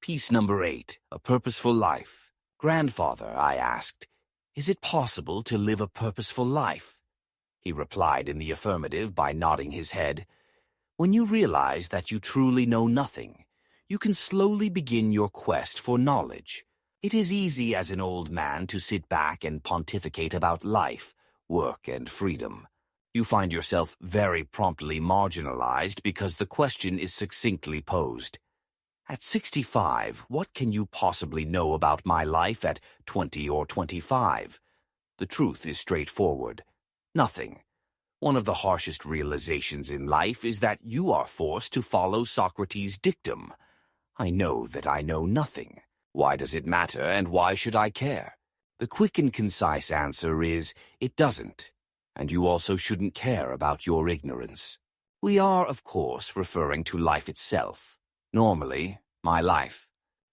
Piece number 8, A Purposeful Life. Grandfather, I asked, is it possible to live a purposeful life? He replied in the affirmative by nodding his head. When you realize that you truly know nothing, you can slowly begin your quest for knowledge. It is easy as an old man to sit back and pontificate about life, work, and freedom. You find yourself very promptly marginalized because the question is succinctly posed. At 65, what can you possibly know about my life at 20 or 25? The truth is straightforward. Nothing. One of the harshest realizations in life is that you are forced to follow Socrates' dictum. I know that I know nothing. Why does it matter, and why should I care? The quick and concise answer is, it doesn't. And you also shouldn't care about your ignorance. We are, of course, referring to life itself. Normally, my life.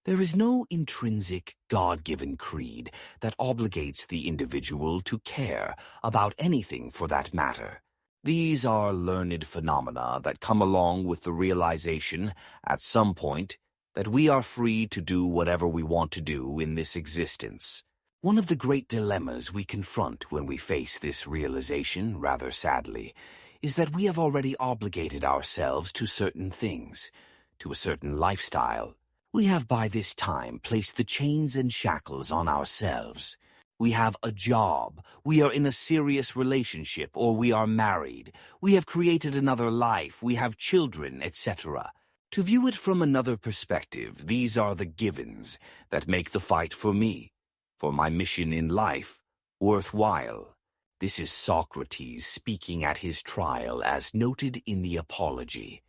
There is no intrinsic, God-given creed that obligates the individual to care about anything for that matter. These are learned phenomena that come along with the realization, at some point, that we are free to do whatever we want to do in this existence. One of the great dilemmas we confront when we face this realization, rather sadly, is that we have already obligated ourselves to certain things, to a certain lifestyle. We have by this time placed the chains and shackles on ourselves. We have a job, we are in a serious relationship, or we are married. We have created another life, we have children, etc. To view it from another perspective, these are the givens that make the fight for me, for my mission in life, worthwhile. This is Socrates speaking at his trial as noted in the Apology.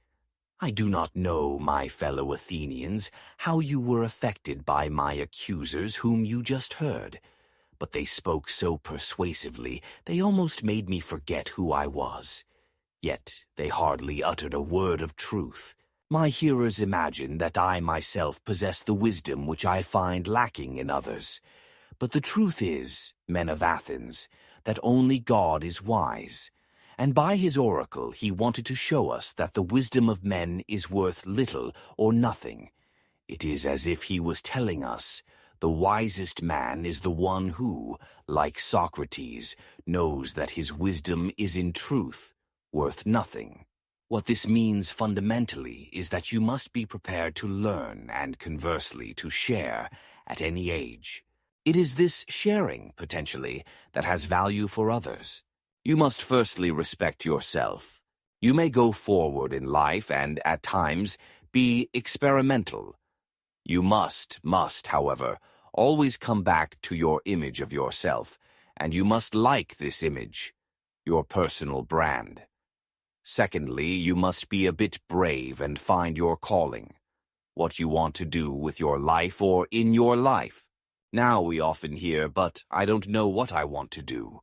I do not know, my fellow Athenians, how you were affected by my accusers whom you just heard, but they spoke so persuasively they almost made me forget who I was. Yet they hardly uttered a word of truth. My hearers imagine that I myself possess the wisdom which I find lacking in others. But the truth is, men of Athens, that only God is wise. And by his oracle he wanted to show us that the wisdom of men is worth little or nothing. It is as if he was telling us, the wisest man is the one who, like Socrates, knows that his wisdom is in truth worth nothing. What this means fundamentally is that you must be prepared to learn and conversely to share at any age. It is this sharing, potentially, that has value for others. You must firstly respect yourself. You may go forward in life and, at times, be experimental. You must, however, always come back to your image of yourself, and you must like this image, your personal brand. Secondly, you must be a bit brave and find your calling, what you want to do with your life or in your life. Now we often hear, but I don't know what I want to do.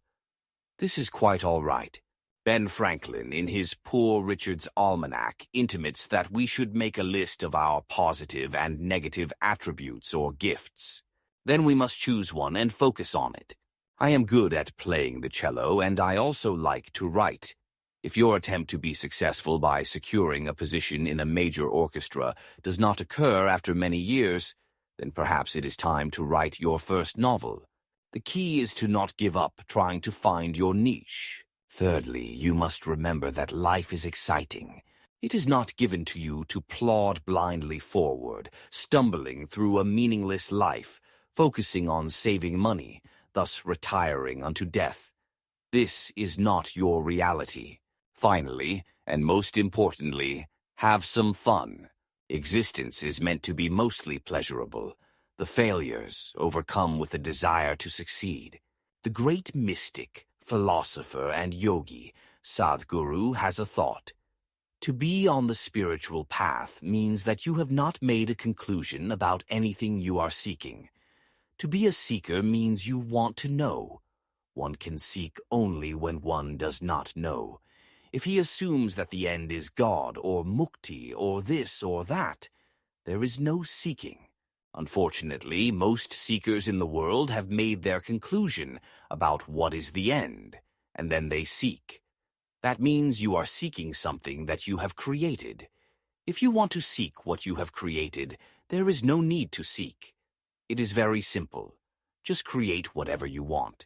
This is quite all right. Ben Franklin, in his Poor Richard's Almanac, intimates that we should make a list of our positive and negative attributes or gifts. Then we must choose one and focus on it. I am good at playing the cello, and I also like to write. If your attempt to be successful by securing a position in a major orchestra does not occur after many years, then perhaps it is time to write your first novel. The key is to not give up trying to find your niche. Thirdly, you must remember that life is exciting. It is not given to you to plod blindly forward, stumbling through a meaningless life, focusing on saving money, thus retiring unto death. This is not your reality. Finally, and most importantly, have some fun. Existence is meant to be mostly pleasurable. The failures overcome with a desire to succeed. The great mystic, philosopher, and yogi, Sadhguru, has a thought. To be on the spiritual path means that you have not made a conclusion about anything you are seeking. To be a seeker means you want to know. One can seek only when one does not know. If he assumes that the end is God or mukti or this or that, there is no seeking. Unfortunately, most seekers in the world have made their conclusion about what is the end, and then they seek. That means you are seeking something that you have created. If you want to seek what you have created, There is no need to seek. It is very simple. Just create whatever you want.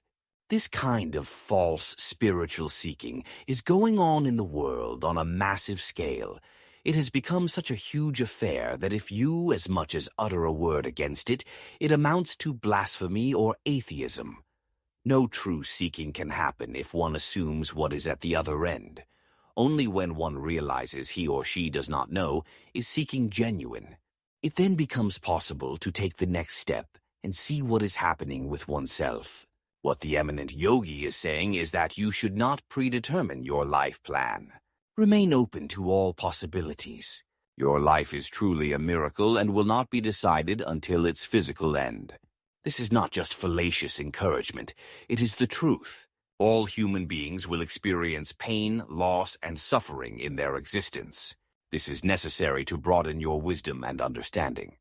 This kind of false spiritual seeking is going on in the world on a massive scale. It has become such a huge affair that if you as much as utter a word against it, it amounts to blasphemy or atheism. No true seeking can happen if one assumes what is at the other end. Only when one realizes he or she does not know is seeking genuine. It then becomes possible to take the next step and see what is happening with oneself. What the eminent yogi is saying is that you should not predetermine your life plan. Remain open to all possibilities. Your life is truly a miracle and will not be decided until its physical end. This is not just fallacious encouragement. It is the truth. All human beings will experience pain, loss, and suffering in their existence. This is necessary to broaden your wisdom and understanding.